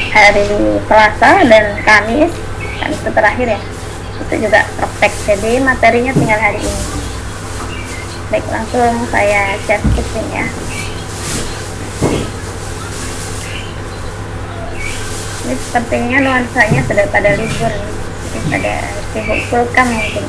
hari Selasa dan Kamis itu terakhir ya, itu juga praktek, jadi materinya tinggal hari ini. Baik, langsung saya share screen ya. Ini sepertinya nuansanya sudah pada libur, pada sibuk kulkam mungkin.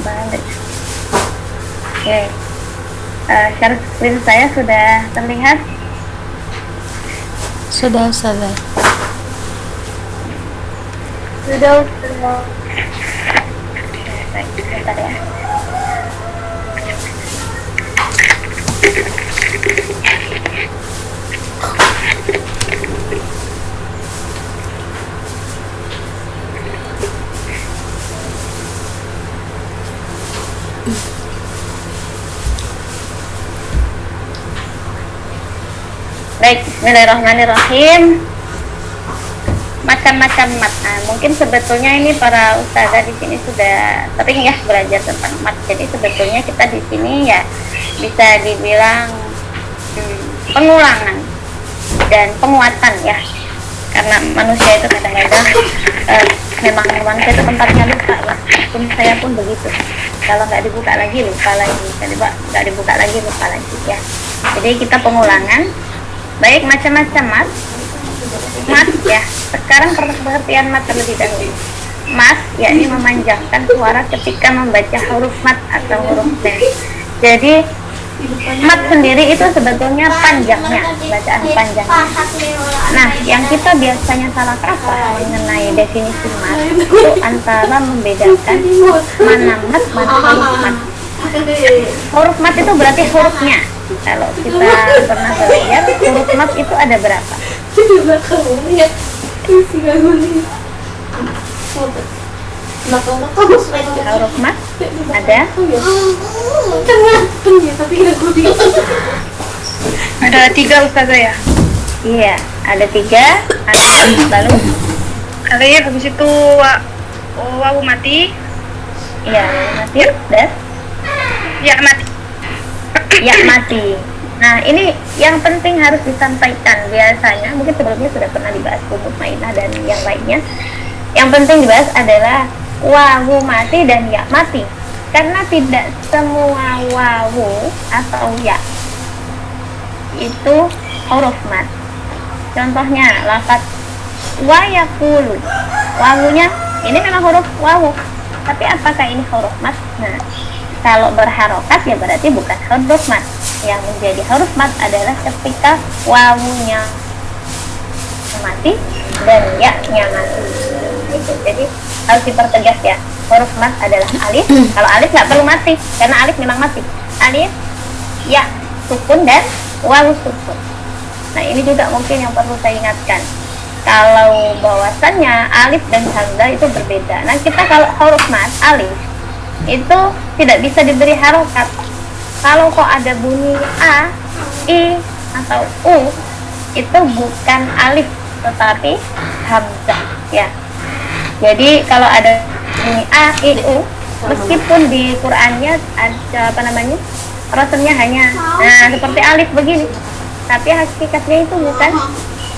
Balik. Oke, share screen saya sudah terlihat? Sudah, Ustazah. Sudah. Baik, sebentar ya. Baik, bismillahirrahmanirrahim. Macam-macam mat. Nah, mungkin sebetulnya ini para ustazah di sini sudah sering ya belajar tentang mat. Jadi sebetulnya kita di sini ya bisa dibilang pengulangan dan penguatan ya. Karena manusia itu kadang-kadang memang manusia itu tempatnya lupa ya. Pun saya pun begitu. Kalau nggak dibuka lagi lupa lagi. Kalau nggak dibuka lagi lupa lagi ya. Jadi kita pengulangan. Baik, macam-macam mat ya. Sekarang pengertian mat terlebih dahulu. Mat yakni memanjangkan suara ketika membaca huruf mat atau huruf mad. Jadi mat sendiri itu sebetulnya panjangnya, bacaan panjangnya. Nah, yang kita biasanya salah kaprah mengenai definisi mat itu antara membedakan mana mat, mana huruf mat. Huruf mat itu berarti hurufnya. Kalau kita pernah belajar, huruf mat itu ada berapa? Huruf mat ada? Ada 3 Ustazah ya? Iya, ada 3. Lalu? Alif, habis itu wawu mati. Iya, mati. Dan? Ya mati. Ya mati. Nah, ini yang penting harus disampaikan. Biasanya mungkin sebelumnya sudah pernah dibahas untuk Mainah dan yang lainnya. Yang penting dibahas adalah wawu mati dan ya mati. Karena tidak semua wawu atau ya itu huruf mat. Contohnya lafaz wa yaqulu. Wawunya ini memang huruf wawu. Tapi apakah ini huruf mat? Nah, kalau berharokat ya berarti bukan huruf mat. Yang menjadi huruf mat adalah ketika wawunya mati dan ya-nya mati. Gitu. Jadi harus dipertegas ya. Huruf mat adalah alif. Kalau alif nggak perlu mati karena alif memang mati. Alif, ya, sukun dan wawu sukun. Nah, ini juga mungkin yang perlu saya ingatkan. Kalau bahwasannya alif dan hamzah itu berbeda. Nah, kita kalau huruf mat alif itu tidak bisa diberi harokat. Kalau kok ada bunyi a, i atau u itu bukan alif tetapi hamzah ya. Jadi kalau ada bunyi a, i, u meskipun di Qur'annya ada rasulnya hanya seperti alif begini, tapi hakikatnya itu bukan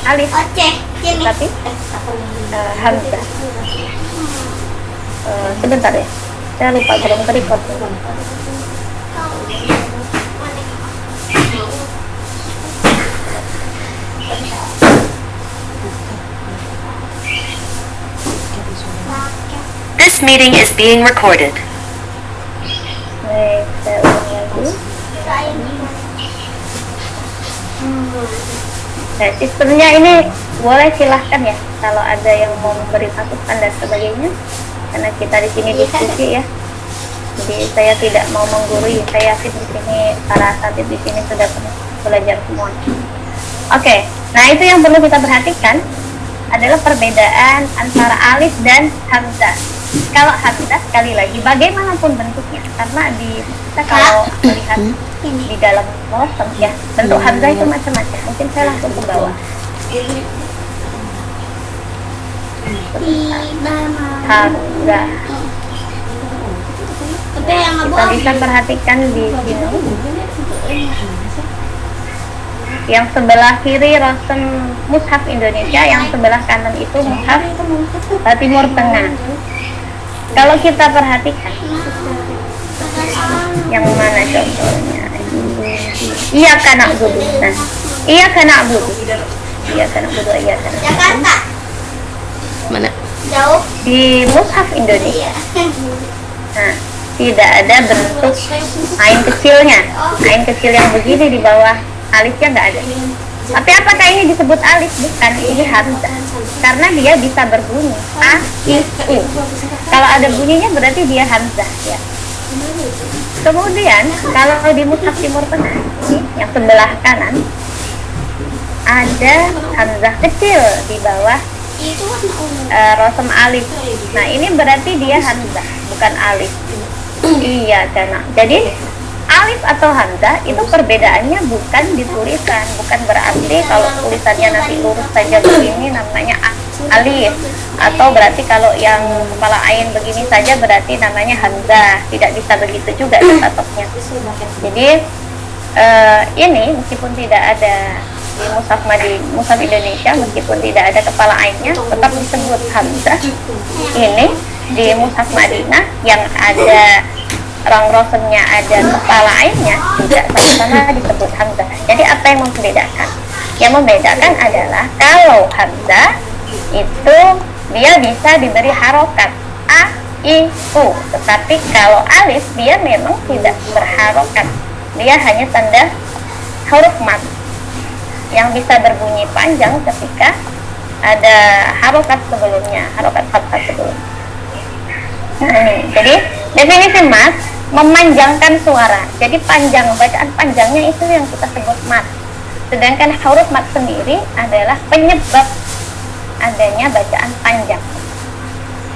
alif tapi hamzah. Sebentar ya, saya lupa belum terikot. This meeting is being recorded. Baik, saya ulang lagi. Nah, sistemnya ini boleh silahkan ya kalau ada yang mau memberi masukan dan sebagainya, karena kita di sini diskusi ya. Jadi saya tidak mau menggurui. Saya yakin di sini para asatidz di sini sudah pernah belajar semua. Oke, nah itu yang perlu kita perhatikan adalah perbedaan antara alif dan hamzah. kalau hamzah sekali lagi bagaimanapun bentuknya, karena kita kalau melihat di dalam rosem ya, bentuk hamzah itu macam-macam. Mungkin saya langsung ke bawah. Hamzah. Kita bisa perhatikan di sini. Yang sebelah kiri rosem mushaf Indonesia, yang sebelah kanan itu mushaf Timur Tengah. Kalau kita perhatikan, yang mana contohnya? Iya kana budu. Nah, iya kana budu. Iya kana budu. Iya kana. Jakarta. Mana? Jauh. Di mushaf Indonesia. Nah, tidak ada bentuk ain kecilnya. Ain kecil yang begini di bawah alifnya nggak ada. Tapi apakah ini disebut alif? Bukan, ini hamzah. Karena dia bisa berbunyi a, i, u. Kalau ada bunyinya berarti dia hamzah ya. Kemudian kalau di mushaf Timur Tengah ini yang sebelah kanan ada hamzah kecil di bawah rosem alif. Nah ini berarti dia hamzah, bukan alif. Iya karena jadi alif atau hamzah itu perbedaannya bukan di tulisan, bukan berarti kalau tulisannya nanti lurus saja begini namanya alif, atau berarti kalau yang kepala ain begini saja berarti namanya hamzah. Tidak bisa begitu juga tatoknya. Jadi ini meskipun tidak ada di mushaf Indonesia, meskipun tidak ada kepala ainnya tetap disebut hamzah. Ini di mushaf Madinah yang ada rang rosemnya, ada kepala ainnya juga sama-sama disebut hamzah. Jadi apa yang membedakan? Yang membedakan adalah kalau hamzah itu dia bisa diberi harokat a, i, u, tetapi kalau alif dia memang tidak berharokat, dia hanya tanda huruf mad yang bisa berbunyi panjang ketika ada harokat sebelumnya, harokat fathah sebelumnya. Nah ini, jadi definisi mad memanjangkan suara. Jadi panjang, bacaan panjangnya itu yang kita sebut mad. Sedangkan huruf mad sendiri adalah penyebab adanya bacaan panjang.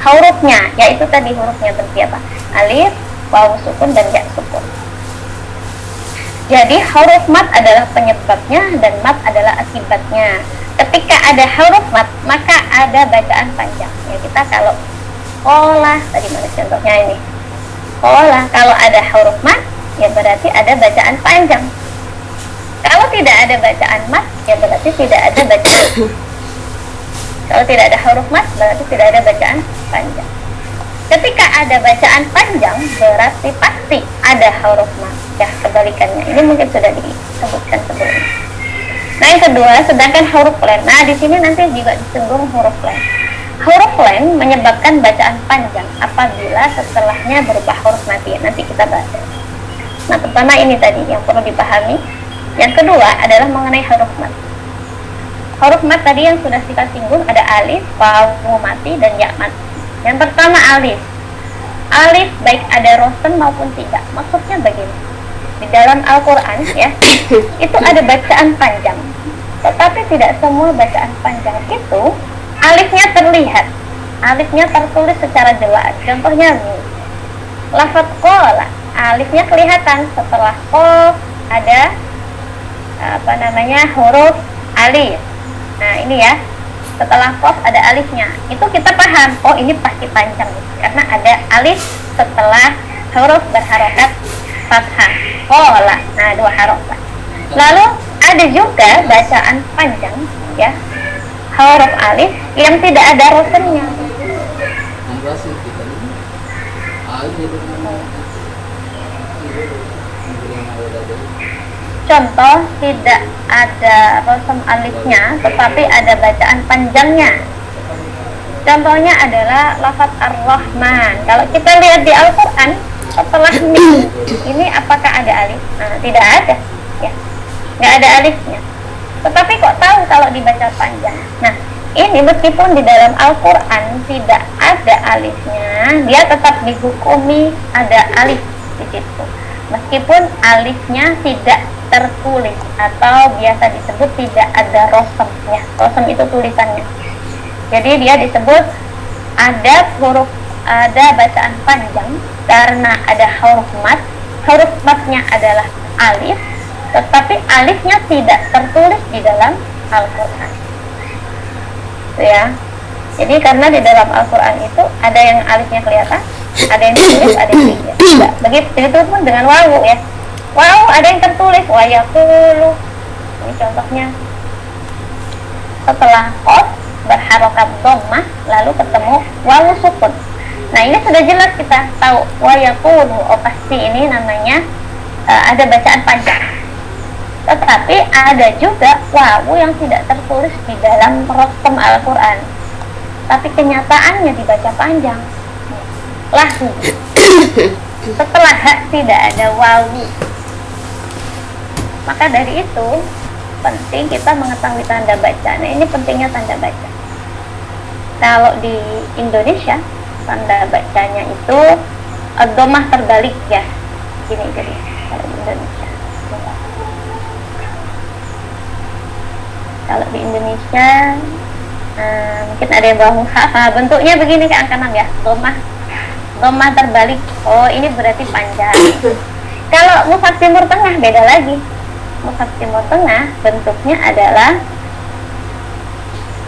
Hurufnya, yaitu tadi hurufnya bentuk apa? Alif, waw sukun, dan ya sukun. Jadi huruf mad adalah penyebabnya dan mad adalah akibatnya. Ketika ada huruf mad, maka ada bacaan panjang. Ya kita kalau olah, tadi mana contohnya ini? Olah, kalau ada huruf mad, ya berarti ada bacaan panjang. Kalau tidak ada bacaan mad, ya berarti tidak ada bacaan. Kalau tidak ada huruf mad, berarti tidak ada bacaan panjang. Ketika ada bacaan panjang, berarti pasti ada huruf mad. Ya, kebalikannya. Ini mungkin sudah disebutkan sebelumnya. Nah, yang kedua, sedangkan huruf len. Nah, di sini nanti juga disinggung huruf len. Huruf len menyebabkan bacaan panjang apabila setelahnya berubah huruf mati. Nanti kita bahas. Nah, pertama ini tadi yang perlu dipahami. Yang kedua adalah mengenai huruf mat. Huruf mat tadi yang sudah kita singgung ada alif, waw mati, dan ya mati. Yang pertama alif. Alif baik ada rosen maupun tidak. Maksudnya bagaimana? Di dalam Al-Quran ya, itu ada bacaan panjang. Tetapi tidak semua bacaan panjang itu alifnya terlihat. Alifnya tertulis secara jelas. Contohnya lafaz qola, alifnya kelihatan. Setelah qaf ada huruf alif. Nah ini ya, setelah qaf ada alifnya. Itu kita paham, oh ini pasti panjang karena ada alif setelah huruf berharokat fathah. Qola, nah dua harokat. Lalu ada juga bacaan panjang ya, huruf alif yang tidak ada rosennya. Contoh tidak ada rosen alifnya tetapi ada bacaan panjangnya. Contohnya adalah lafaz ar-Rahman. Kalau kita lihat di Al-Quran setelah mim ini apakah ada alif? Nah, tidak ada ya, nggak ada alifnya. Tetapi kok tahu kalau dibaca panjang? Nah ini meskipun di dalam Al-Quran tidak ada alifnya, dia tetap dihukumi ada alif di situ. Meskipun alifnya tidak tertulis atau biasa disebut tidak ada rosem ya. Rosem itu tulisannya. Jadi dia disebut ada huruf ada bacaan panjang karena ada huruf mat. Huruf matnya adalah alif, tetapi alifnya tidak tertulis di dalam Al-Quran. Ya, jadi karena di dalam Al-Quran itu ada yang alifnya kelihatan, ada yang tertulis, ada yang tidak. Begitu pun dengan wawu ya. Wawu ada yang tertulis, wa yaqulu. Ini contohnya. Setelah qaf berharokat dhammah lalu ketemu wawu sukun. Nah, ini sudah jelas kita tahu wa yaqulu, oh pasti ini namanya ada bacaan panjang. Tetapi ada juga wawu yang tidak tertulis di dalam rosem Al-Quran, tapi kenyataannya dibaca panjang. Lahu. Setelah hak tidak ada wawu. Maka dari itu penting kita mengetahui tanda baca. Nah, ini pentingnya tanda baca. Kalau di Indonesia tanda bacanya itu dhammah terbalik ya. Gini jadi kalau di Indonesia. Kalau di Indonesia mungkin ada yang bawa mushaf. Bentuknya begini kayak angka 6 ya. Dhammah terbalik. Oh, ini berarti panjang. Kalau mushaf Timur Tengah beda lagi. Mushaf Timur Tengah bentuknya adalah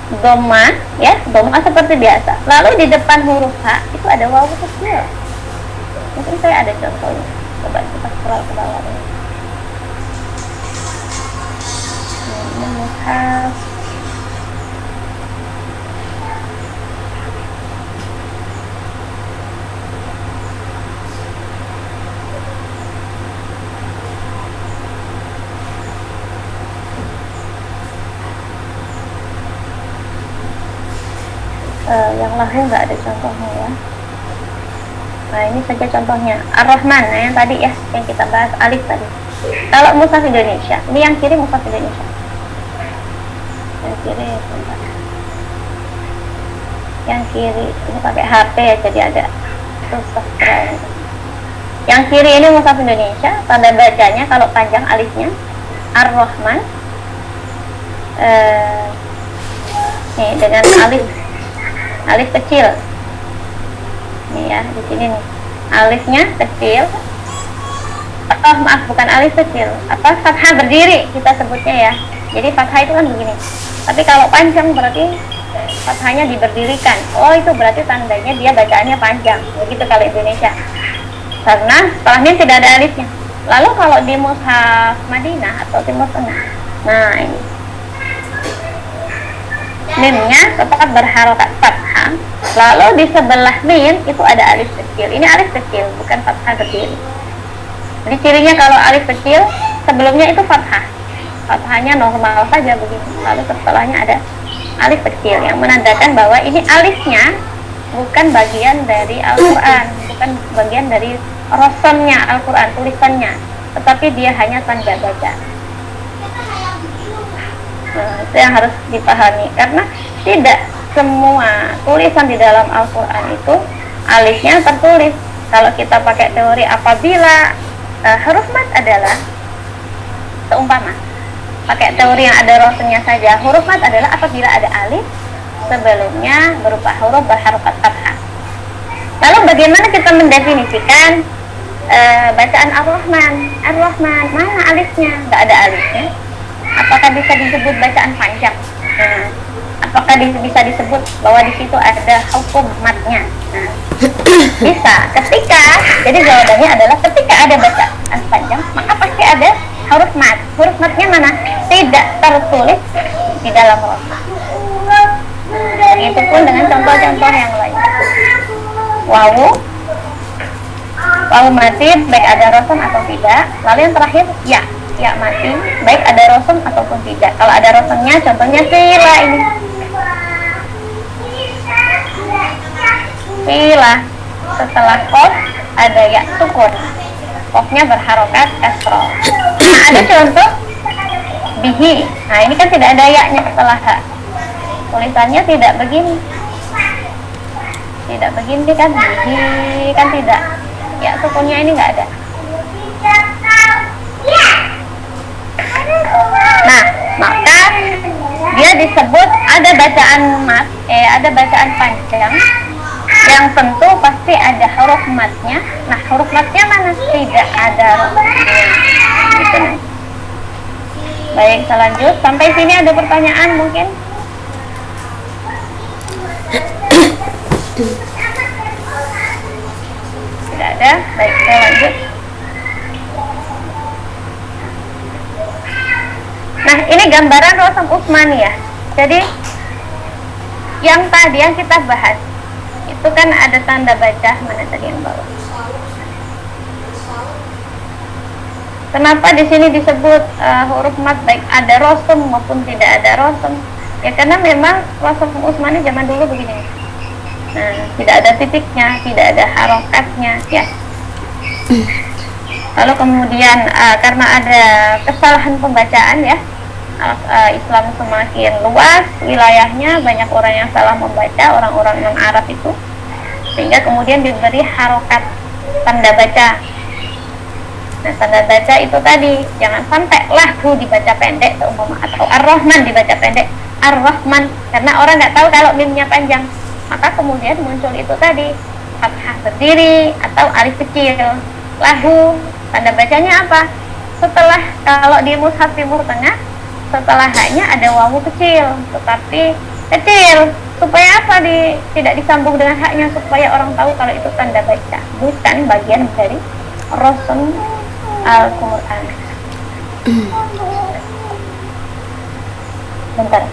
dhammah ya, dhammah seperti biasa. Lalu di depan huruf H itu ada wawu kecil. Mungkin saya ada contohnya. Coba kita scroll ke bawah ini. Ini mushaf. Yang lain nggak ada contohnya ya. Nah, ini saja contohnya. Ar-Rahman, nah yang tadi ya, yang kita bahas alif tadi. Kalau mushaf Indonesia, ini yang kiri mushaf Indonesia. Yang kiri, bentar. Yang kiri ini pakai HP ya, jadi ada susah sekali. Yang kiri ini mushaf Indonesia, tanda bacanya kalau panjang alifnya Ar-Rahman. Nih dengan alif kecil. Nih ya, di sini nih. Alifnya kecil. Oh, maaf, bukan alif kecil. Fathah berdiri kita sebutnya ya. Jadi fathah itu kan begini. Tapi kalau panjang berarti fathahnya diberdirikan. Oh, itu berarti tandanya dia bacaannya panjang. Begitu kalau Indonesia. Karena setelahnya tidak ada alifnya. Lalu kalau di mushaf Madinah atau Timur Tengah. Nah, ini. Mimnya tetap berharokat fathah. Lalu di sebelah mim itu ada alif kecil. Ini alif kecil, bukan fathah berdiri. Jadi cirinya kalau alif kecil sebelumnya itu fathah. Fathahnya normal saja begini. Lalu setelahnya ada alif kecil yang menandakan bahwa ini alifnya bukan bagian dari Al-Quran, bukan bagian dari rosonnya Al-Quran, tulisannya, tetapi dia hanya tanda baca. Nah, itu yang harus dipahami, karena tidak semua tulisan di dalam Al-Quran itu alifnya tertulis. Kalau kita pakai teori apabila huruf mat adalah seumpama pakai teori yang ada rosonnya saja, huruf mat adalah apabila ada alif sebelumnya berupa huruf berharokat fathah. Lalu bagaimana kita mendefinisikan bacaan Ar-Rahman? Ar-Rahman, mana alifnya? Nggak ada alifnya. Apakah bisa disebut bacaan panjang? Nah, apakah bisa disebut bahwa di situ ada hukum matnya? Nah, bisa. Jadi jawabannya adalah ketika ada bacaan panjang, maka pasti ada huruf mat. Huruf matnya mana? Tidak tertulis di dalam rosam. Itu pun dengan contoh-contoh yang lain. Wawu mati baik ada rosam atau tidak. Lalu yang terakhir ya mati baik ada rosam ataupun tidak. Kalau ada rosamnya contohnya sila ini. Sila setelah qaf ada ya sukun. Qafnya berharokat kasroh. Nah, ada contoh bihi. Nah, ini kan tidak ada ya-nya setelah ha. Tulisannya tidak begini. Tidak begini kan, bihi kan tidak. Ya sukunnya ini enggak ada. Nah, maka dia disebut ada bacaan mat, ada bacaan panjang yang tentu pasti ada huruf matnya. Nah, huruf matnya mana? Tidak ada rosomnya. Gitu nih. Baik, saya lanjut. Sampai sini ada pertanyaan mungkin? Tidak ada. Baik, saya lanjut. Nah, ini gambaran rosom Utsmani ya. Jadi yang tadi yang kita bahas itu kan ada tanda baca, mana tadi yang bawah. Kenapa di sini disebut huruf mat baik ada rosom maupun tidak ada rosom? Ya karena memang rosom Utsmani zaman dulu begini. Nah, tidak ada titiknya, tidak ada harokatnya, ya. Lalu kemudian karena ada kesalahan pembacaan ya, Islam semakin luas wilayahnya, banyak orang yang salah membaca, orang-orang non Arab itu, sehingga kemudian diberi harokat tanda baca. Nah, tanda baca itu tadi jangan sampai lahu dibaca pendek atau ar-Rahman dibaca pendek ar-Rahman, karena orang nggak tahu kalau mimnya panjang, maka kemudian muncul itu tadi fathah berdiri atau alif kecil. Lahu tanda bacanya apa? Setelah kalau di mushaf Timur Tengah setelah haknya ada wawu kecil, tetapi kecil supaya apa? Tidak disambung dengan haknya, supaya orang tahu kalau itu tanda baca, bukan bagian dari rosom Al-Quran. Bentar.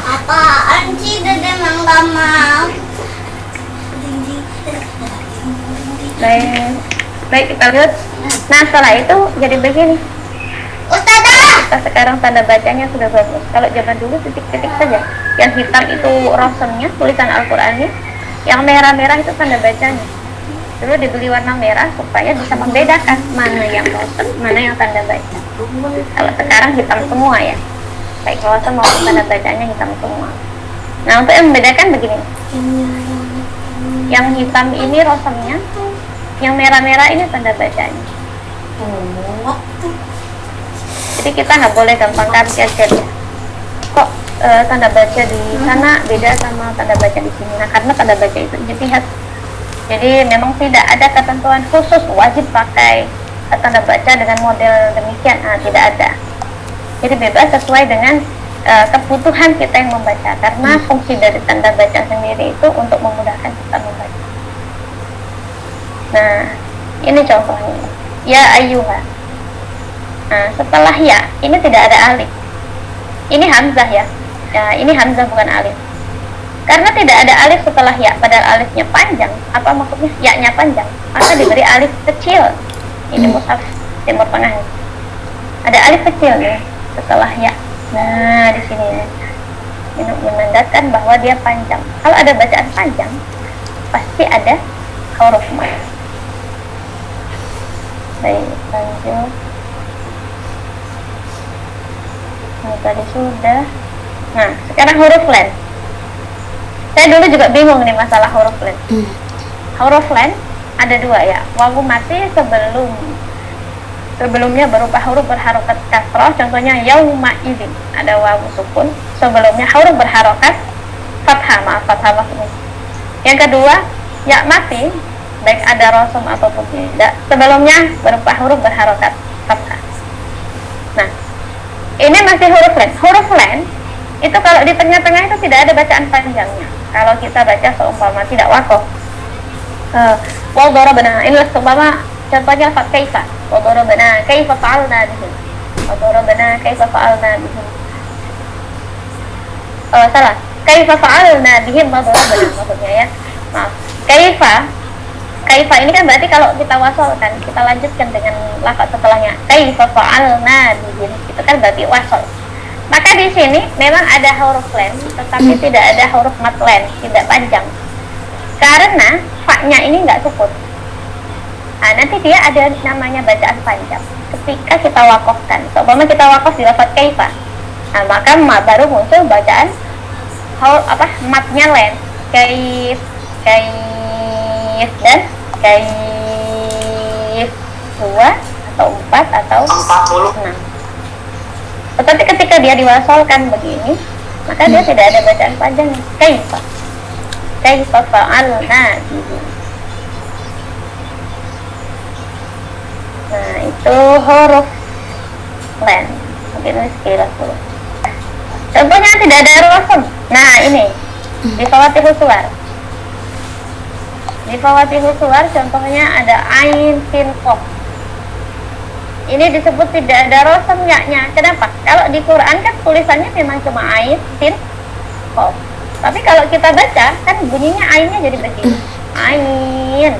Apaan sih Dede emang gak mau? Baik, kita lihat. Nah, setelah itu jadi begini. Ustazah! Kita sekarang tanda bacanya sudah bagus. Kalau zaman dulu titik-titik saja. Yang hitam itu rosomnya, tulisan Al-Qurannya. Yang merah-merah itu tanda bacanya. Dulu dibeli warna merah supaya bisa membedakan mana yang rosom, mana yang tanda baca. Kalau sekarang hitam semua ya. Baik rosom maupun tanda bacanya hitam semua. Nah, untuk yang membedakan begini. Yang hitam ini rosomnya, yang merah-merah ini tanda bacanya. Jadi kita nggak boleh gampang kaget ya. Kok tanda baca di sana beda sama tanda baca di sini? Nah, karena tanda baca itu ijtihad. Jadi memang tidak ada ketentuan khusus wajib pakai tanda baca dengan model demikian. Nah, tidak ada. Jadi bebas sesuai dengan kebutuhan kita yang membaca, karena fungsi dari tanda baca sendiri itu untuk memudahkan kita membaca. Nah, ini contohnya ya ayyuha. Nah, setelah ya ini tidak ada alif, ini hamzah ya, ini hamzah bukan alif, karena tidak ada alif setelah ya, padahal alifnya panjang. Apa maksudnya? Ya-nya panjang, maka diberi alif kecil. Ini mushaf Timur Tengah, ada alif kecil nih setelah ya. Nah, di sini ini menandakan bahwa dia panjang. Kalau ada bacaan panjang, pasti ada huruf mat. Baik, lanjut. Nah, tadi sudah. Nah, sekarang huruf len. Saya dulu juga bingung nih masalah huruf len. Huruf len ada dua ya. Wawu mati sebelumnya berupa huruf berharokat kasroh, contohnya yauma idzin, ada wawu sukun, sebelumnya huruf berharokat fathah, fathah maksudnya. Yang kedua, ya mati, baik ada rosom ataupun tidak, sebelumnya berupa huruf berharokat fathah. Nah, ini masih huruf len. Huruf len itu kalau di tengah-tengah itu tidak ada bacaan panjangnya. Kalau kita baca seumpama tidak wakof, wal darabna, inilah seumpama contohnya kaifa wa darabna kaifa fa'alna bihim wa darabna kaifa fa'alna bihim, salah, kaifa fa'alna bihim wa darabna maksudnya ya, maaf. Kaifa ini kan berarti kalau kita wasol kan, kita lanjutkan dengan lafaz setelahnya kaifa fa'alna bihim, itu kan berarti wasol. Maka di sini memang ada huruf len, tetapi tidak ada huruf mat len, tidak panjang, karena fa-nya ini nggak sukun. Nah, nanti dia ada namanya bacaan panjang. ketika kita wakofkan. Seumpama kita wakof di lafaz kaifa, nah maka baru muncul bacaan matnya len, kaif, dan kaif 2 atau 4 atau 6. Tetapi ketika dia diwasolkan begini, maka dia tidak ada bacaan panjang. Kaifa fa'alna bihi. Nah, itu huruf len. Mungkin ini sekilas dulu. Contohnya tidak ada rosem. Nah, ini di Fawatihus Suwar. Di Fawatihus Suwar contohnya ada ain, sin, qaf. Ini disebut tidak ada rosem ya-nya. Kenapa? Kalau di Quran kan tulisannya memang cuma ain, sin, qaf. Tapi kalau kita baca kan bunyinya ainnya jadi begini. Ain.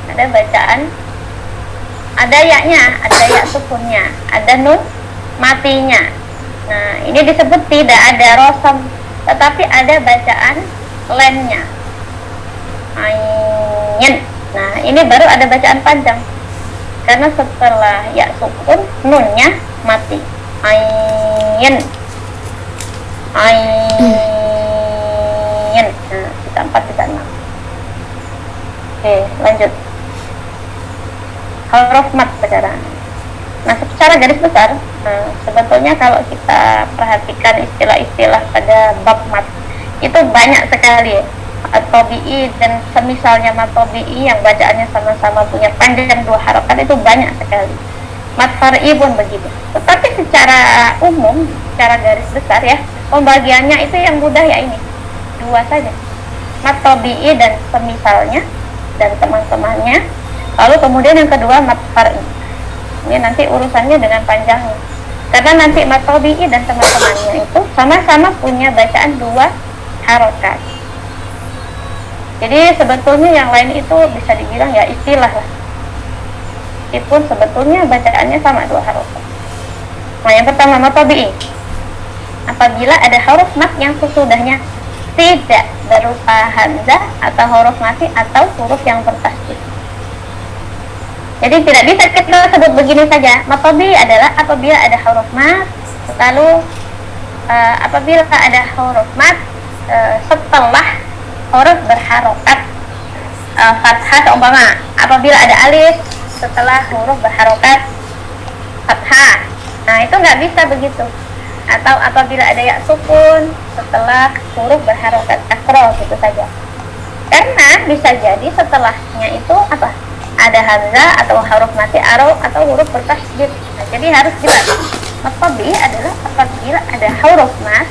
Ada bacaan, ada ya-nya, ada ya sukunnya, ada nun matinya. Nah, ini disebut tidak ada rosem, tetapi ada bacaan lennya. Ain. Nah, ini baru ada bacaan panjang. Karena setelah ya sukun, nunnya mati. Ain. Nah, bisa 4, bisa 6. Oke, lanjut. Huruf mat sekarang. Nah, secara garis besar, sebetulnya kalau kita perhatikan istilah-istilah pada bab mat, itu banyak sekali. At-tabi'i dan semisalnya mat tabi'i yang bacaannya sama-sama punya panjang 2 harokat itu banyak sekali. Mat far'i pun begitu. Tetapi secara umum, secara garis besar ya, pembagiannya itu yang mudah ya ini. 2 saja. Mat tabi'i dan semisalnya dan teman-temannya. Lalu kemudian yang kedua mat far'i. Ini nanti urusannya dengan panjangnya. Karena nanti mat tabi'i dan teman-temannya itu sama-sama punya bacaan 2 harokat. Jadi sebetulnya yang lain itu bisa dibilang ya istilah lah. Meskipun sebetulnya bacaannya sama 2 harokat. Nah, yang pertama mat tabi'i. Apabila ada huruf mat yang sesudahnya tidak berupa hamzah atau huruf mati atau huruf yang bertasydid. Jadi tidak bisa kita sebut begini saja. Mat tabi'i adalah apabila ada huruf mat, lalu apabila ada huruf mat setelah huruf berharokat fathah, seumpama apabila ada alif setelah huruf berharokat fathah. Nah, itu nggak bisa begitu. Atau apabila ada ya sukun setelah huruf berharokat kasroh, gitu saja. Karena bisa jadi setelahnya itu apa? Ada hamzah atau huruf mati atau huruf bertasydid. Nah, jadi harus jelas. Mat tabi'i adalah apabila ada huruf mat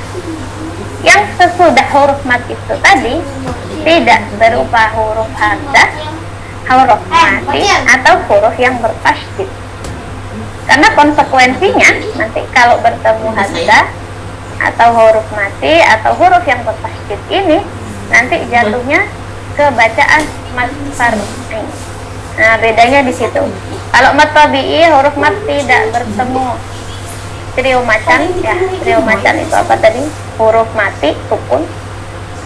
yang sesudah huruf mat itu tadi tidak berupa huruf hamzah, huruf mati atau huruf yang bertasydid. Karena konsekuensinya nanti kalau bertemu hamzah atau huruf mati atau huruf yang bertasydid ini nanti jatuhnya ke bacaan mat far'i. Nah, bedanya di situ. Kalau mat tabi'i huruf mat tidak bertemu trio macan, ya trio macan itu apa tadi? Huruf mati, sukun,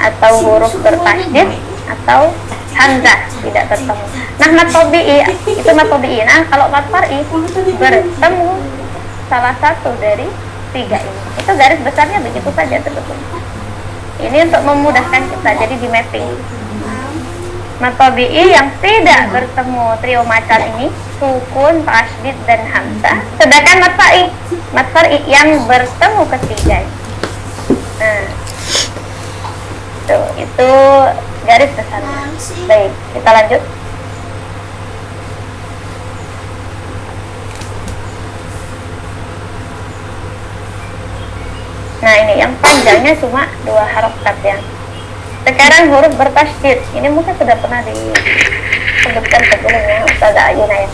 atau huruf bertasydid, atau hamzah tidak bertemu. Nah, mat tabi'i itu mat tabi'i. Nah, kalau mat far'i bertemu salah satu dari 3 ini. Itu garis besarnya begitu saja sebetulnya. Ini untuk memudahkan kita, jadi di mapping. Mat tabi'i yang tidak bertemu trio macan ini sukun, tasydid dan hamzah. Sedangkan mat far'i yang bertemu ketiga. Nah, itu garis besarnya. Baik, kita lanjut. Nah, ini yang panjangnya cuma 2 harokat ya. Sekarang huruf bertasydid. Ini mungkin sudah pernah disebutkan sebelumnya Ustazah Ayuna ya.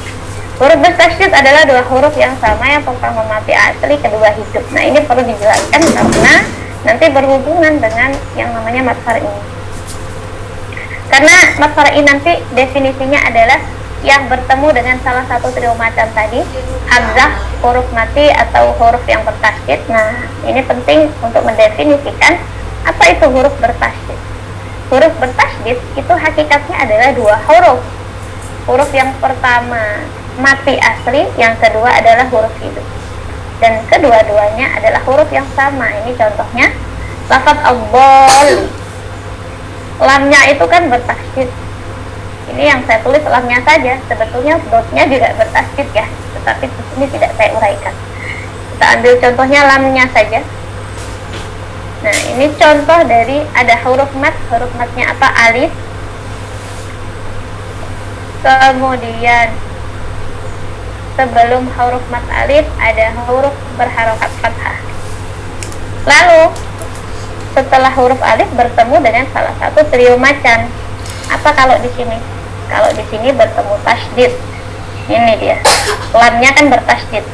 Huruf bertasydid adalah 2 huruf yang sama, yang pertama mati asli, kedua hidup. Nah, ini perlu dijelaskan karena nanti berhubungan dengan yang namanya mat far'i. Karena mat far'i nanti definisinya adalah yang bertemu dengan salah satu trio macan tadi, hamzah, huruf mati atau huruf yang bertasydid. Nah, ini penting untuk mendefinisikan apa itu huruf bertasydid. Huruf bertasydid itu hakikatnya adalah 2 huruf. Huruf yang pertama mati asli, yang kedua adalah huruf hidup. Dan kedua-duanya adalah huruf yang sama. Ini contohnya lafaz ad-dall. Lamnya itu kan bertasydid. Ini yang saya tulis lamnya saja. Sebetulnya dotnya juga bertasydid ya, tetapi di sini tidak saya uraikan. Kita ambil contohnya lamnya saja. Nah, ini contoh dari ada huruf mat. Huruf matnya apa? Alif. Kemudian sebelum huruf mat alif ada huruf berharokat fathah. Lalu setelah huruf alif bertemu dengan salah satu trio macan. Apa kalau di sini? Kalau di sini bertemu tasydid. Ini dia. Lamnya kan bertasydid.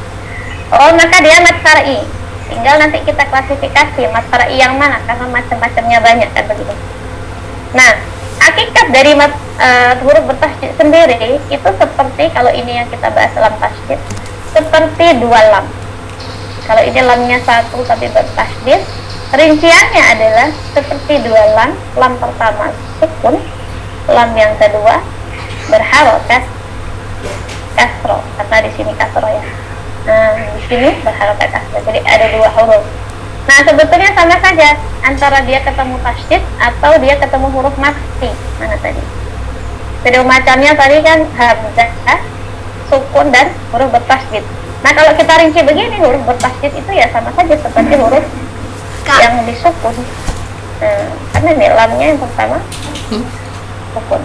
Oh, maka dia mat syar'i. Tinggal nanti kita klasifikasi mat syar'i yang mana, karena macam-macamnya banyak kan begitu. Nah, hakikat dari huruf bertasydid sendiri itu seperti kalau ini yang kita bahas lam tasydid, seperti dua lam. Kalau ini lamnya satu tapi bertasydid, rinciannya adalah seperti dua lam. Lam pertama sukun, lam yang kedua berharokat kasro, karena di sini kasro ya. Nah, di sini berharokat kasro. Jadi ada dua huruf. Nah, sebetulnya sama saja antara dia ketemu tasydid atau dia ketemu huruf mati. Mana tadi? Video macamnya tadi kan hamzah, sukun, dan huruf bertasydid. Nah, kalau kita rinci begini, huruf bertasydid itu ya sama saja seperti huruf yang disukun. Karena ini lamnya yang pertama sukun.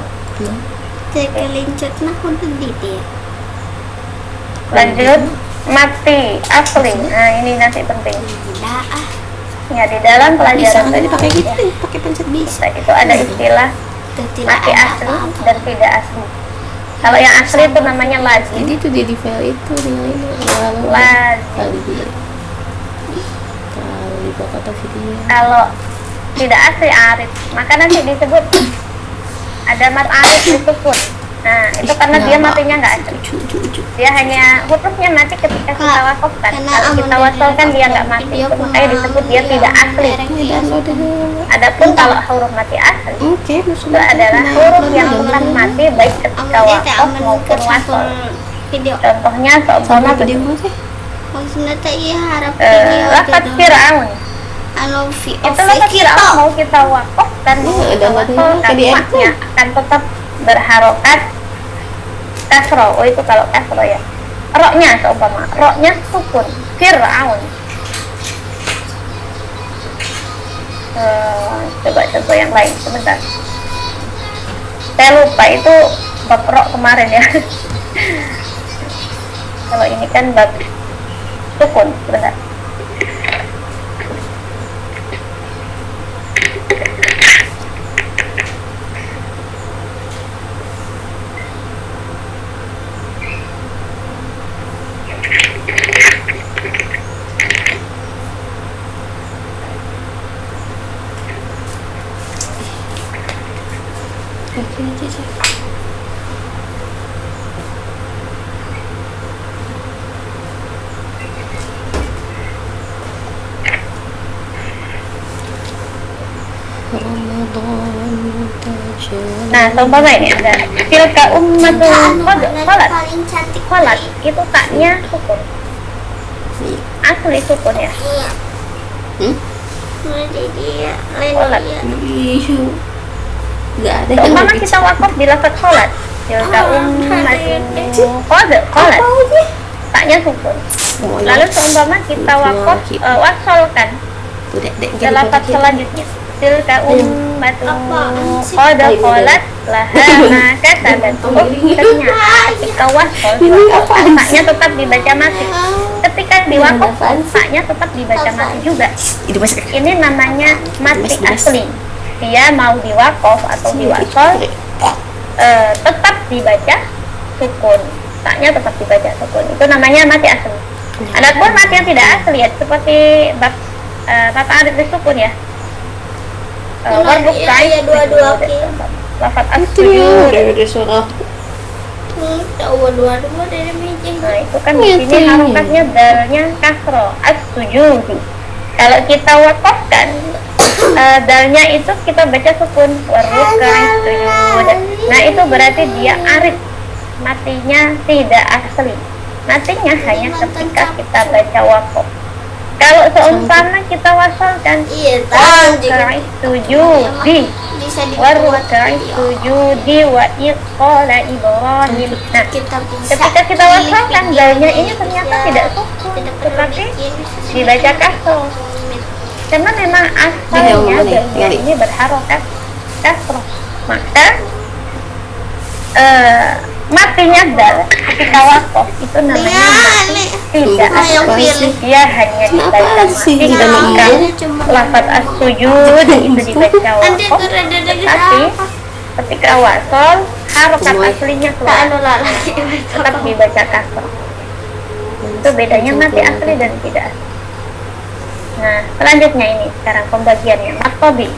Sekelincutnya kudu dia. Lanjut, mati asli. Nah, ini nanti penting. Tidak Ya, di dalam pelajaran Bisa tadi pakai gitu, ya, pakai pencet bisa. itu ada istilah tidak mati ada asli apa-apa. dan tidak asli. Kalau yang asli itu namanya lazim. Jadi itu di file itu nilainya kalau Lazim. kali dia. Kalau di pokok atau video. Kalau tidak asli arif, maka nanti disebut ada mat arif di sukun. Nah, itu karena dia matinya nggak asli. Dia hanya hurufnya mati ketika kita wakafkan. Kalau kita wasolkan dia nggak mati, itu makanya disebut dia tidak asli. Adapun kalau huruf mati asli Oke, itu adalah huruf yang bukan mati baik ketika wakaf maupun wasol. Video. Contohnya sama seumpama video begini. sih. Maksudnya tak iya harap video Lafaz Fir'aun. Alo Itu lafaz Fir'aun mau kita wakafkan, mau kita udah nggak ada wasolkan, yang maknya akan tetap berharokat kasro. Oh, itu kalau kasro ya. Roknya seumpama, roknya sukun, Fir'aun. Coba contoh yang lain sebentar. Saya lupa itu bab rok kemarin ya. Kalau ini kan bab sukun, sebentar. Oke aja sih. Nah, seumpama ini ada tilka ummatun qad qalat. paling cantik Qalat itu taknya sukun. Asli sukun ya. Iya. Hmm? Jadi dia Qalat. lain Iya. Nggak ada yang Seumpama lebih kita wakaf di lafaz qalat. Tilka ummatun qad qalat. Taknya sukun. Lalu seumpama kita wakaf wasolkan udah dek ke lafaz selanjutnya. Tilka ummatun qad qalat laha ma kasabat. Oh, ternyata ketika wasol taknya tetap dibaca mati. Ketika diwakaf taknya tetap dibaca mati juga. itu masih Ini namanya mati asli. Dia mau diwakaf atau diwasol tetap dibaca sukun. Taknya tetap dibaca sukun. Itu namanya mati asli. Adapun mati yang tidak asli ya seperti bab kata arif di sukun ya. Warbuk iya, dua-dua, oke. Lafaz itu ya as-sujud. udah suara tahu dua-dua dari meja. Nah, itu kan di sini harokatnya dalnya kasro, as-sujud. Kalau kita wakafkan dalnya itu kita baca sukun, warrukai sujud. Nah, itu berarti dia arif. matinya tidak asli. Matinya hanya ketika kita baca wakof. Kalau seumpama kita wasalkan Iya, tahu juga. warka'i sujudi Bisa dibuat warka'i sujudi wa iqala Ibrahim. Nah, kita bisa. ketika kita wasalkan dalnya ini ternyata tidak sukun, tetapi dibaca kasroh. Karena memang asalnya dalnya ini berharokat kasroh. Maka matinya dal ketika wakof itu namanya mati tidak Ayo asli. pilih. Dia hanya dibaca Kenapa sih mati tidak mau ketika iya? lafaz as-sujud itu dibaca Nanti wakof, kerada tapi ketika wasol harokat Gemoy. aslinya Tak keluar anu lah lagi. tetap dibaca kasroh. Itu bedanya mati asli dan tidak asli. Nah, selanjutnya ini sekarang pembagiannya matobi.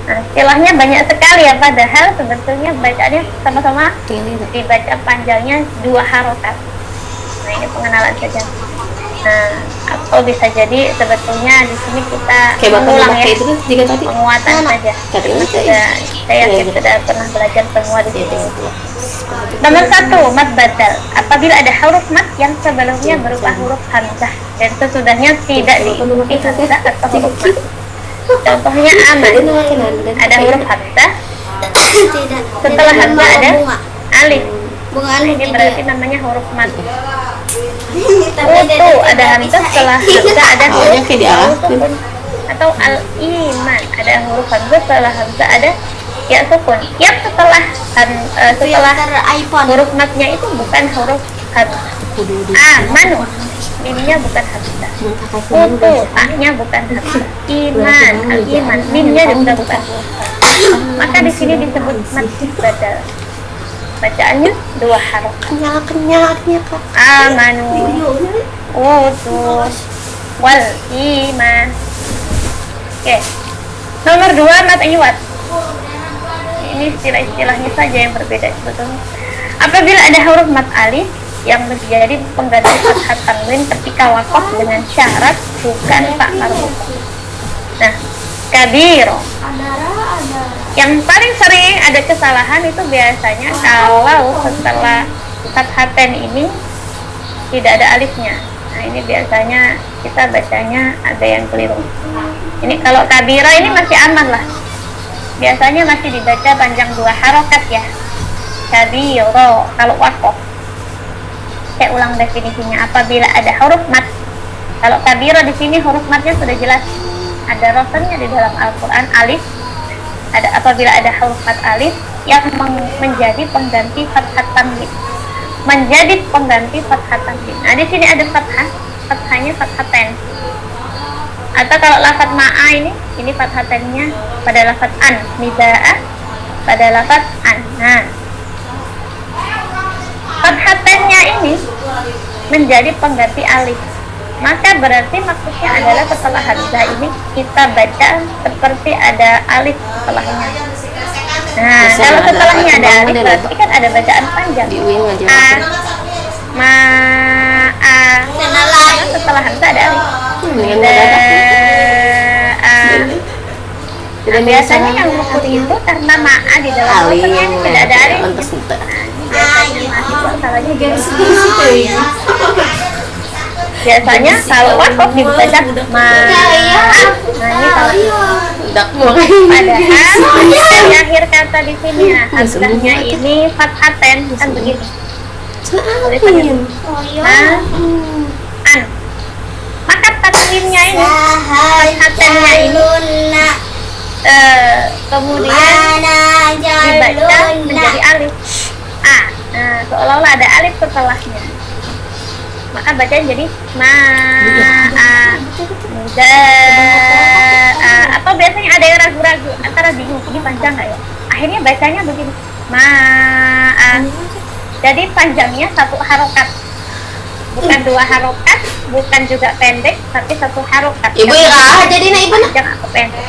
Nah, istilahnya banyak sekali ya, padahal sebetulnya bacaannya sama-sama dibaca panjangnya 2 harokat. Nah, ini pengenalan saja. Nah, atau bisa jadi sebetulnya di sini kita Kayak bakal mengulang ya, pakai itu kan jika tadi. penguatan saja. Katanya Kita sudah, saya yakin Iya, sudah pernah belajar semua di Iya, sini. iya. Nomor 1, mad badal. Apabila ada huruf mad yang sebelumnya berupa huruf hamzah dan sesudahnya tidak diikuti hamzah atau huruf mad. Contohnya aman, ada huruf hamzah, Tidak. setelah hamzah ada bunga. alif. Bunga Nah, anu ini tidak. berarti namanya huruf mad. Tapi Utu, ada hamzah, setelah hamzah ada huruf Awalnya kayak diarahkan. sukun. Atau al-iman, ada huruf hamzah, setelah hamzah ada ya sukun. Yang setelah setelah Filter iPhone. huruf madnya itu bukan huruf hamzah. Amanu, mimnya bukan hamzah. Utu, a-nya bukan hamzah. Iman, al-iman, mimnya juga bukan huruf hamzah. Maka di sini disebut mad badal. Bacaannya 2 harokat. Kenyal-kenyalnya kak. Amanu, utu, wal iman. Oke. Nomor 2, mad iwat. Ini istilah-istilahnya saja yang berbeda sebetulnya. Apabila ada huruf mad alif yang menjadi pengganti fathah tanwin ketika wakof dengan syarat bukan tak marbut. Nah, kabiro. Yang paling sering ada kesalahan itu biasanya kalau setelah fathaten ini tidak ada alifnya. Nah, ini biasanya kita bacanya ada yang keliru. Ini kalau kabira ini masih aman lah. Biasanya masih dibaca panjang 2 harokat ya. Kabiro kalau wakof. Saya ulang definisinya. Apabila ada huruf mad. Kalau kabiro di sini huruf madnya sudah jelas. Ada rosannya di dalam Al-Quran alif. Apabila ada huruf mad alif yang menjadi pengganti fathah tanwin. Menjadi pengganti fathah tanwin. Nah, di sini ada fathah. Fathahnya fathaten. Atau kalau lafaz ma'a ini fathatennya pada lafaz an, nida'ah pada lafaz an. Nah, fathatennya ini menjadi pengganti alif. Maka berarti maksudnya adalah setelah hamzah ini kita baca seperti ada alif setelahnya. Nah, Bisa kalau ada setelahnya ada baca alif model berarti kan ada bacaan panjang. Di UIN aja. A, ma, a. Karena setelah hamzah ada alif. Dengan Da, mendadak. a. Tidak Nah, biasanya yang luput itu karena ma'a di dalam alif lafaznya ini tidak ada alif. lantas ente. Nah, ini biasanya mahasiswa salahnya gitu. Biasanya kalau wakof dibaca ma. Nah, ini salah. Dak mau. Padahal di akhir kata di sini, nah hamzahnya ini fathaten kan begini. Tulisannya nah, an. Maka tanwinnya ini, fathatennya ini kemudian dibaca menjadi alif. A. Nah, seolah-olah ada alif setelahnya. Maka bacanya jadi ma'a, atau biasanya ada yang ragu-ragu antara bingung ini panjang nggak ya, akhirnya bacanya begini ma'a. Jadi panjangnya 1 harokat, bukan 2 harokat, bukan juga pendek, tapi 1 harokat. Ibu Ira jadi na ibu na. Panjang atau pendek.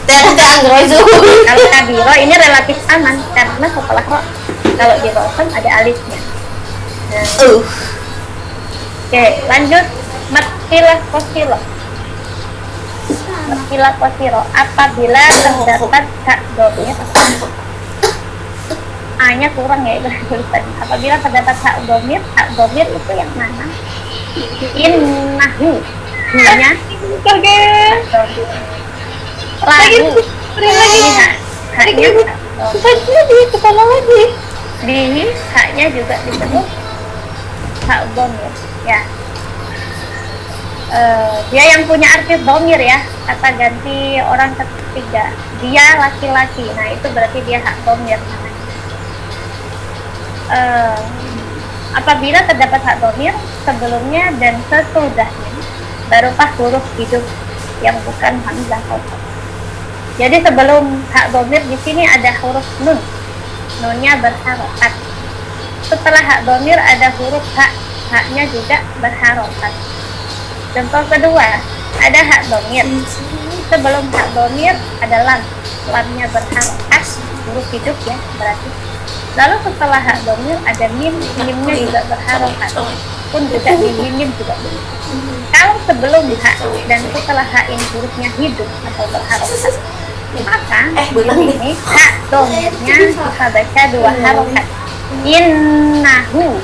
Kalau kabiro ini relatif aman karena setelah ro, kalau di rosan ada alifnya. Nah, oke, lanjut matkilah kosilo. Matkilah kosilo apabila terdapat hak domir A-nya kurang ya ibarat tulisan. Apabila terdapat hak domir itu yang mana? Innahu, hu-nya lahu, haknya Di kepala lagi. bihi, haknya juga disebut hak domir ya. Dia yang punya arti domir ya, kata ganti orang ketiga, dia laki-laki, nah itu berarti dia hak domir namanya. Apabila terdapat hak domir sebelumnya dan sesudahnya barukah huruf hidup yang bukan hamzah qasam. Jadi sebelum hak domir di sini ada huruf nun, nunnya berharokat. Setelah hak domir ada huruf hak, haknya juga berharokat. Contoh kedua, ada hak domir. Sebelum hak domir ada lam, lamnya berharokat, huruf hidup ya berarti. Lalu setelah hak domir ada mim, mimnya juga berharokat, pun juga di mim juga begitu. Kalau sebelum hak dan setelah hak ini hurufnya hidup atau berharokat, maka di sini hak domirnya kita baca dua harokat. Innahu,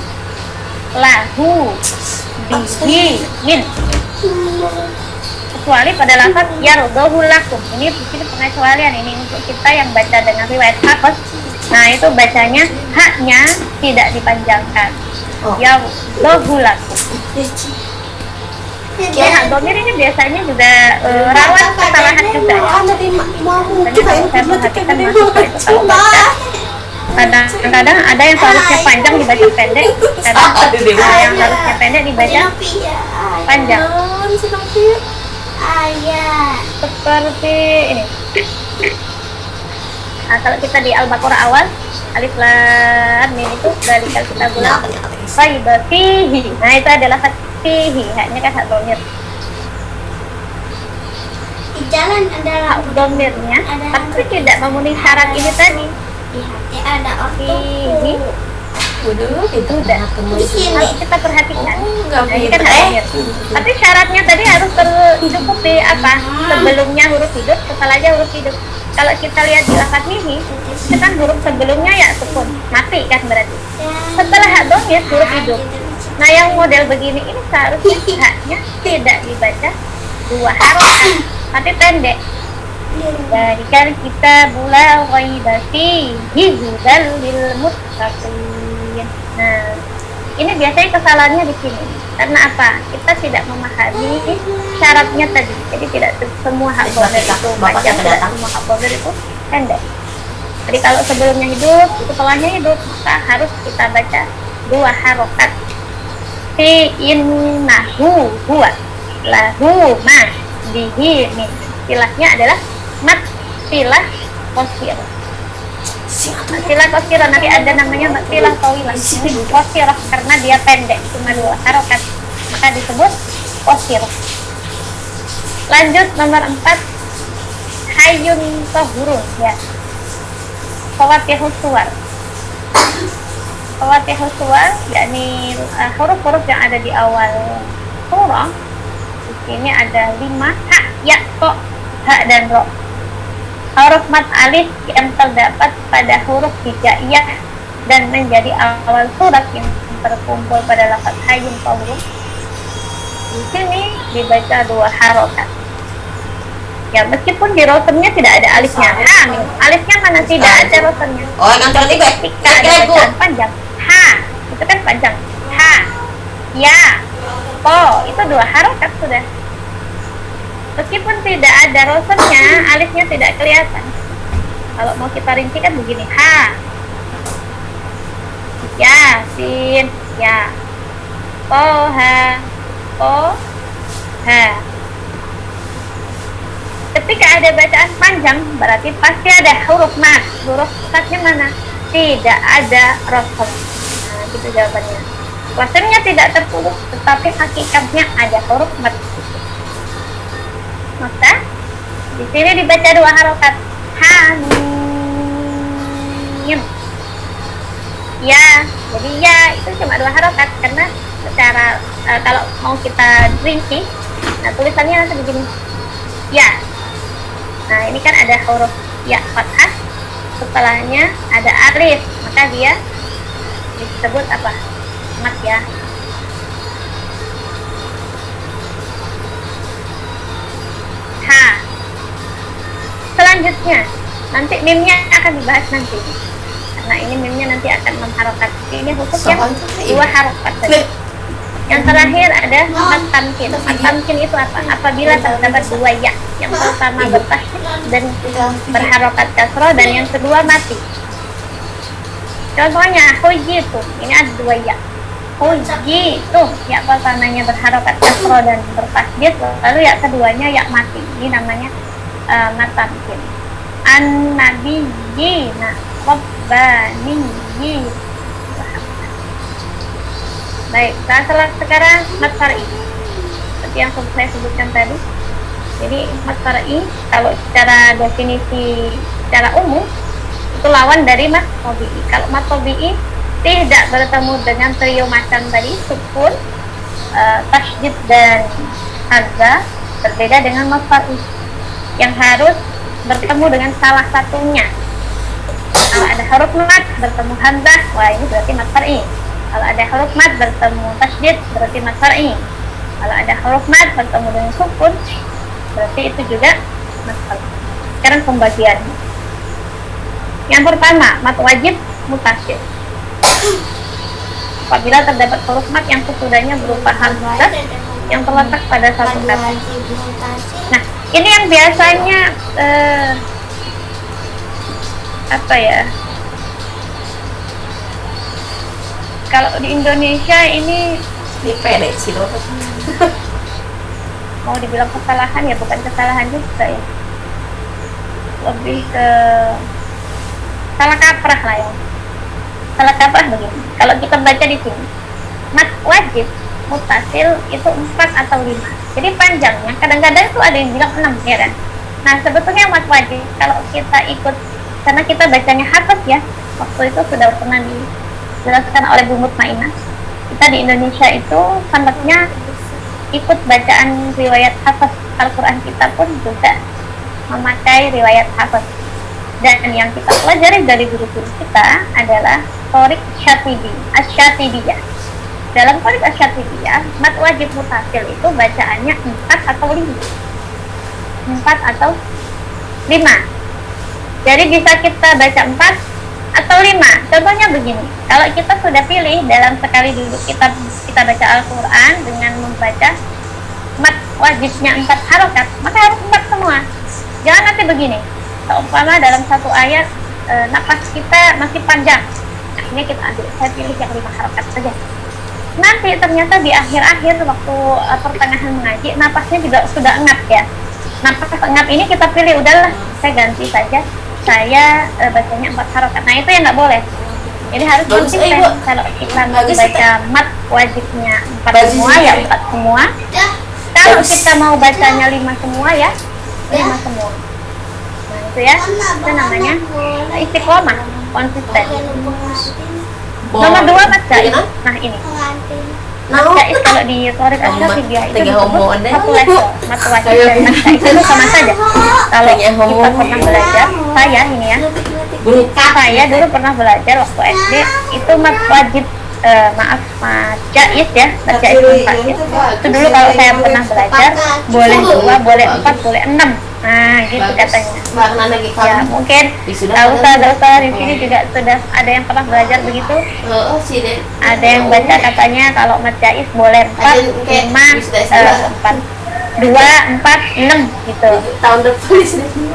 lahu, bihi, min. Kecuali pada lafaz yardahu lakum. Ini di sini pengecualian ini untuk kita yang baca dengan riwayat hafaz. Nah itu bacanya haknya tidak dipanjangkan. Yardahu lakum. Jadi hak domir ini biasanya juga rawan kesalahan juga ya. Jadi kalau saya perhatikan mahasiswa itu kalau baca kadang-kadang ada yang harusnya panjang dibaca pendek, kadang yang harusnya pendek dibaca panjang. Seperti ini. Nah, kalau kita di Al-Baqarah awal alif lam mim itu radikal kita bilang fihi. Nah itu adalah fihi, haknya kan hak domir. Di jalan ada Hak domirnya, tapi tidak memenuhi syarat ini tadi. di hati ada Fihi. Waduh, itu udah Di sini. Harus kita perhatikan. Enggak Nah, ini kan hak domir. Tapi syaratnya tadi harus tercukupi apa? Sebelumnya huruf hidup, setelahnya huruf hidup. Kalau kita lihat di lafaz mihi, itu kan huruf sebelumnya ya sukun, mati kan berarti. Setelah hak domir huruf hidup. Nah yang model begini ini seharusnya haknya tidak dibaca dua harokat, tapi pendek. Dari kan kita bula ghaiba fihi hudal lil muttaqin. Nah, ini biasanya kesalahannya di sini. Karena apa? Kita tidak memahami syaratnya tadi. Jadi tidak semua hak domir itu panjang, tidak semua hak domir itu pendek. Jadi kalau sebelumnya hidup, setelahnya hidup, maka harus kita baca dua harokat. Fi innahu huwa lahu ma bihi min. Istilahnya adalah mat silah qasir. Silah qasir nanti ada namanya mat silah tawilah. Ini qasir karena dia pendek cuma dua harokat, maka disebut qasir. Lanjut nomor 4, hayyun tahurun ya. Fawatihus suwar. Fawatihus suwar yakni huruf-huruf yang ada di awal surah. Di sini ada 5 ha, ya, to, ha dan ro. Huruf mad alif yang terdapat pada huruf hijaiyah dan menjadi awal surat yang terkumpul pada lafaz hayyun tahurun. Di sini dibaca dua harokat. Ya meskipun di rosennya tidak ada alifnya, alifnya mana tidak ada rosennya. Oh, yang antara tiga. Ketika ada bacaan panjang, ha itu kan panjang, ha, ya, to itu dua harokat sudah. Meskipun tidak ada rosennya, alifnya tidak kelihatan. Kalau mau kita rinci kan begini, ha, ya, sin, ya, toha, toha. Ketika ada bacaan panjang, berarti pasti ada huruf mad. Huruf matnya mana? Tidak ada rosen. Nah, gitu jawabannya. Rosennya tidak tertulis, tetapi hakikatnya ada huruf mad. Maka di sini dibaca dua harokat, hamim. Ya, jadi ya itu cuma dua harokat karena secara kalau mau kita rinci, nah tulisannya nanti begini, ya. Nah ini kan ada huruf ya fathah, setelahnya ada alif, maka dia disebut apa? Mat ya. Ha. Selanjutnya, nanti mimnya akan dibahas nanti. Karena ini mimnya nanti akan mengharokat. Ini khusus yang dua harokat saja. Yang terakhir ada mat tamkin. Mat tamkin itu apa? Apabila terdapat dua ya, yang pertama bertasydid dan berharokat kasroh, dan yang kedua mati. Contohnya hujitum, ini ada dua ya. Hujitum, ya pertamanya berharokat kasroh dan bertasydid, lalu ya keduanya ya mati. Ini namanya mat tamkin. An-nabiyyina rabbaniyyin. Baik, sekarang mat far'i. Seperti yang saya sebutkan tadi. Jadi mat far'i kalau secara definisi secara umum itu lawan dari mat tabi'i. Kalau mat tabi'i tidak bertemu dengan trio macam tadi, sukun, tasydid dan hamzah, berbeda dengan mat far'i yang harus bertemu dengan salah satunya. Kalau ada huruf mat bertemu hamzah, wah ini berarti mat far'i. Kalau ada huruf mat bertemu tasydid, berarti mat far'i. Kalau ada huruf mat bertemu dengan sukun, berarti itu juga mat far'i. Sekarang pembagian. Yang pertama, mat wajib mutasyid. Apabila terdapat huruf mat yang sesudahnya berupa hamzah yang terletak pada satu kata. Nah, ini yang biasanya apa ya? Kalau di Indonesia ini dipede sih loh. mau dibilang kesalahan ya bukan kesalahan juga ya, lebih ke salah kaprah lah ya. Salah kaprah begini, kalau kita baca di sini mat wajib mutasil itu 4 atau 5, jadi panjangnya kadang-kadang itu ada yang bilang 6 ya kan. Nah sebetulnya mat wajib kalau kita ikut, karena kita bacanya hafaz ya, waktu itu sudah pernah dijelaskan oleh Bu Mutmainah, kita di Indonesia itu sangatnya ikut bacaan riwayat hafaz Al-Quran, kita pun juga memakai riwayat hafaz. Dan yang kita pelajari dari guru-guru kita adalah Thoriq Asy-Syatibiyah. Dalam Thoriq Asy-Syatibiyah, mat wajib mutasil itu bacaannya 4 atau 5. 4 atau 5. Jadi bisa kita baca 4 atau 5. Contohnya begini, kalau kita sudah pilih dalam sekali duduk kita baca Al-Quran dengan membaca mat wajibnya 4 harokat, maka harus 4 semua. Jangan nanti begini, seumpama dalam satu ayat napas kita masih panjang, akhirnya kita ambil, saya pilih yang 5 harokat saja. Nanti ternyata di akhir-akhir waktu pertengahan mengaji, napasnya juga sudah engap ya. Napas engap ini kita pilih, udahlah saya ganti saja, saya bacanya 4 harokat. Nah itu yang nggak boleh. Jadi harus konsisten. Kalau kita membaca mat wajibnya 4 semua ya 4 semua. Kalau kita mau bacanya 5 semua ya 5 semua. Nah itu ya, itu namanya istiqomah, konsisten. Nomor 2 mat jaiz. Nah ini mat jaiz kalau di Thoriq Asy-Syatibiyah itu disebut satu level. Mat wajib dan mat jaiz itu sama saja. Kalau kita pernah belajar, saya ini ya, saya dulu pernah belajar waktu SD itu mat wajib, mat jaiz ya, mat jaiz itu dulu kalau saya pernah belajar boleh 2, boleh 4, boleh 6. Nah gitu katanya ya, mungkin ustaz di sini juga sudah ada yang pernah belajar begitu. Ada yang baca katanya kalau mat jaiz boleh 4, 5, 4, 2, 4, 6 gitu.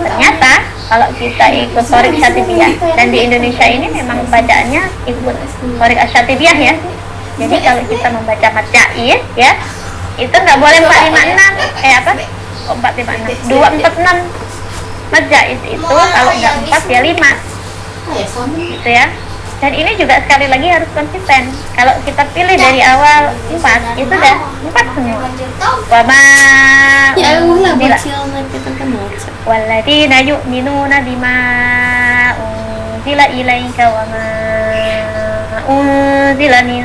Ternyata kalau kita ikut Thoriq Asy-Syatibiyah, dan di Indonesia ini memang bacaannya ikut Thoriq Asy-Syatibiyah ya. Jadi kalau kita membaca mat jaiz ya, itu nggak boleh 4, 5, 6 apa? 4, 5, 6, 2, 4, 6. Mat jaiz itu kalau nggak 4 ya 5 gitu ya. Dan ini juga sekali lagi harus konsisten. Kalau kita pilih dari awal 4, itu udah 4 semua. Wama walladzina yu'minuna bima unzila ilaika wama unzila min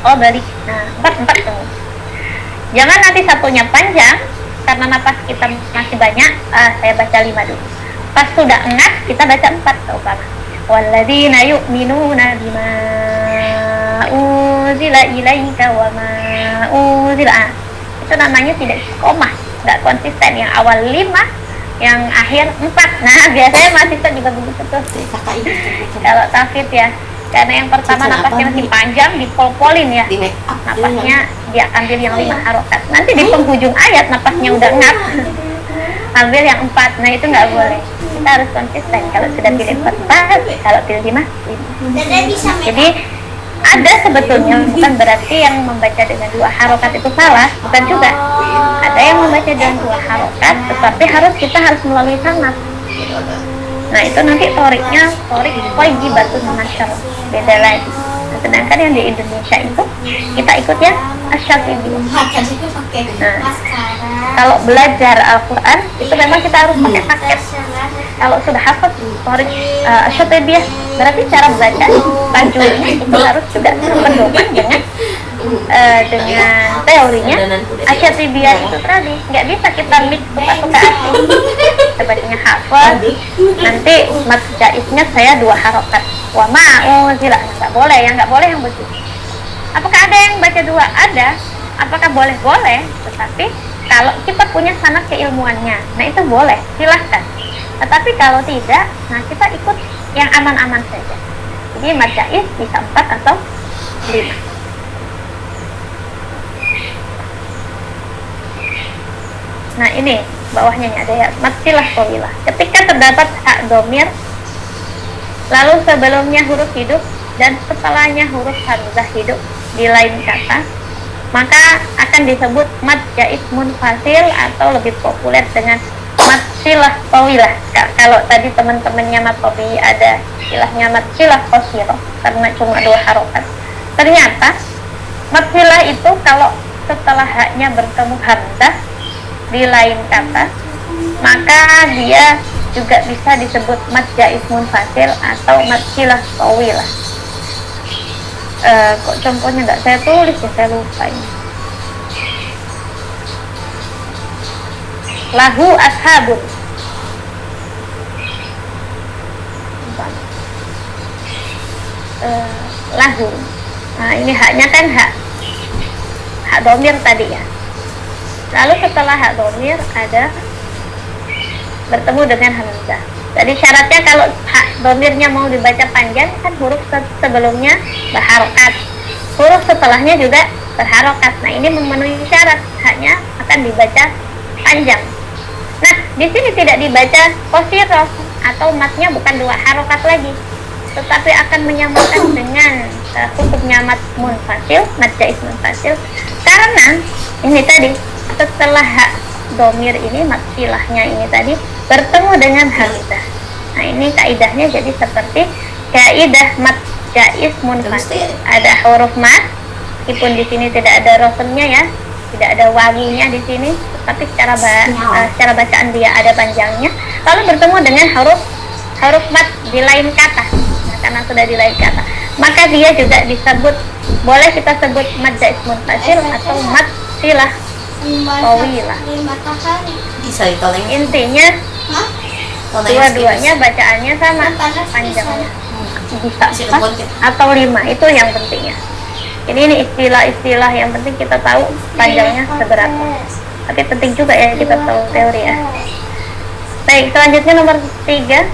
qablik. Nah 4 semua. Jangan nanti satunya panjang karena napas kita masih banyak, saya baca 5 dulu. Pas sudah engap kita baca 4 seumpama. walladzina yu'minuna bima unzila ilaika wa ma unzila. Itu namanya tidak istiqomah, nggak konsisten. Yang awal 5, yang akhir 4. Nah, biasanya mahasiswa juga begitu tuh. Kalau tafid ya, karena yang pertama napasnya masih panjang, dipol-polin ya. Napasnya dia ambil yang 5 harokat. Nanti di penghujung ayat napasnya udah ngap, ambil yang 4. Nah, itu nggak boleh. Kita harus konsisten. Kalau sudah pilih 4, kalau pilih 5, 5. Dada bisa Jadi ada sebetulnya, bukan berarti yang membaca dengan 2 harokat itu salah, bukan juga. Ada yang membaca dengan 2 harokat, tetapi kita harus melalui sanad. Nah, itu nanti toriknya torik wajibatun masyar, beda lagi. Sedangkan yang di Indonesia itu kita ikut ya Asy-Syatibi. Nah, kalau belajar Al-Quran itu memang kita harus pakai paket. Kalau sudah hafal torik Asy-Syatibi, berarti cara baca tajwidnya itu harus juga berpedoman dengan teorinya Asy-Syatibi itu tadi. Nggak bisa kita mix suka-suka asing. Kita bacanya hafal, nanti mat jaiznya saya 2 harokat. Wa ma'uzila, nggak boleh, nggak boleh yang begitu. Apakah ada yang baca 2? Ada. Apakah boleh? Boleh. Tetapi kalau kita punya sanad keilmuannya, nah itu boleh, silahkan. Tetapi kalau tidak, nah kita ikut yang aman-aman saja. Jadi mat jaiz bisa 4 atau 5. Nah, ini bawahnya ada ya, mat silah tawilah. Ketika terdapat hak dhamir, lalu sebelumnya huruf hidup dan setelahnya huruf hamzah hidup di lain kata, maka akan disebut mad jaiz munfasil atau lebih populer dengan mad silah tawilah. Kalau tadi teman-temannya mat tawi ada istilahnya mad silah qasirah karena cuma 2 harokat. Ternyata mad silah itu kalau setelah haknya bertemu hamzah di lain kata, maka dia juga bisa disebut mad jaiz munfasil atau mad silah tawilah. Kok contohnya nggak saya tulis ya, saya lupa ini. Lahu ashabun. Lahu. Nah, ini haknya kan hak dhamir tadi ya. Lalu setelah hak dhamir ada bertemu dengan hamzah. Jadi syaratnya kalau hak dhamirnya mau dibaca panjang kan huruf sebelumnya berharokat, huruf setelahnya juga berharokat. Nah, ini memenuhi syarat, haknya akan dibaca panjang. Nah, di sini tidak dibaca qasirah atau matnya bukan 2 harokat lagi, tetapi akan menyamakan dengan hukumnya mat munfasil, mat jaiz munfasil, karena ini tadi setelah hak dhamir ini mat silahnya ini tadi bertemu dengan hamzah. Nah, ini kaidahnya jadi seperti kaidah mat jaiz munfasil. Ada huruf mat, meskipun di sini tidak ada rosennya ya, tidak ada wawunya di sini, tapi secara bacaan dia ada panjangnya. Lalu bertemu dengan huruf mat di lain kata. Nah, karena sudah di lain kata, maka dia juga disebut, boleh kita sebut mad jaiz munfasil atau mat silah tawilah. Intinya dua-duanya bacaannya sama panjangnya, bisa 4 atau 5, itu yang pentingnya. Ini istilah-istilah yang penting kita tahu panjangnya seberapa. Tapi penting juga ya kita tahu teori ya. Baik, selanjutnya nomor 3.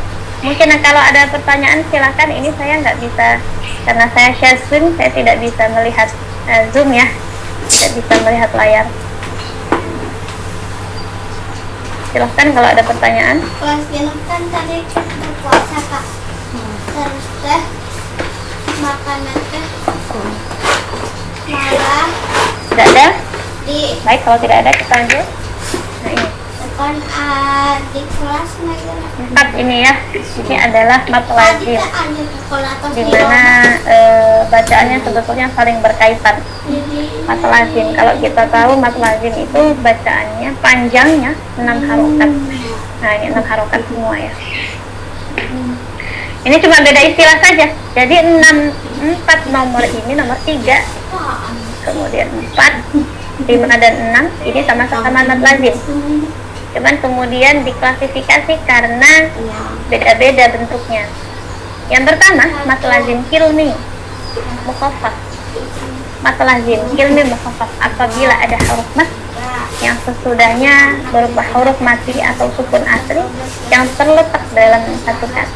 Mungkin kalau ada pertanyaan silahkan. Ini saya nggak bisa, karena saya share screen, saya tidak bisa melihat Zoom ya, tidak bisa melihat layar. Silahkan kalau ada pertanyaan. Kelas genap kan tadi berpuasa kak, terus teh makanan teh malah Tidak ada? di Baik, kalau tidak ada kita lanjut. Nah, ini depan di kelas lagi 4 ini ya. Ini adalah mat tadi lazim, teh ada di sekolah atau di mana bacaannya sebetulnya saling berkaitan. Mat lazim, kalau kita tahu mat lazim itu bacaannya panjangnya 6 harokat. Nah, ini 6 harokat semua ya. Ini cuma beda istilah saja. Jadi 4 nomor ini, nomor 3, kemudian 4, 5 dan 6 ini sama-sama mat lazim. Cuman kemudian diklasifikasi karena beda-beda bentuknya. Yang pertama, mat lazim kilmi mukhaffaf. Mat lazim kilmi mukhaffaf apabila ada huruf mat yang sesudahnya berupa huruf mati atau sukun asli yang terletak dalam satu kata.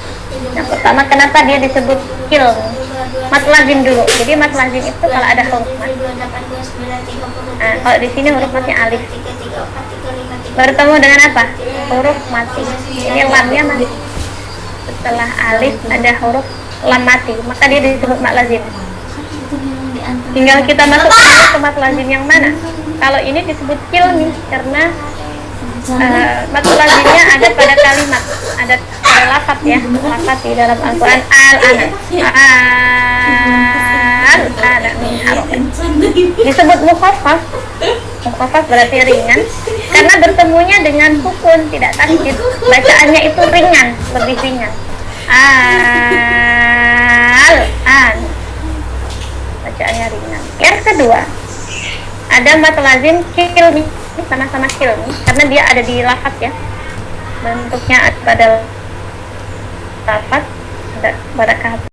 Yang pertama, kenapa dia disebut kilmi? Mat lazim dulu. Jadi mat lazim itu kalau ada huruf mat. Nah, kalau di sini huruf matnya alif bertemu dengan apa? Huruf mati. Ini lamnya mati. Setelah alif ada huruf lam mati, maka dia disebut mat lazim. Tinggal kita masuk ke mat lazim yang mana. Kalau ini disebut kilmi karena mat lazimnya ada pada kalimat, ada pada lafaz ya, lafaz di dalam Al-Quran al-ana min harofin. Disebut mukhaffaf. Mukhaffaf berarti ringan karena bertemunya dengan sukun, tidak tasydid. Bacaannya itu ringan, lebih ringan. Al-an. Bacaannya ringan. Yang kedua, ada mat lazim kilmi, sama-sama kilmi karena dia ada di lafaz ya. Bentuknya ada pada lafaz, ada pada kata.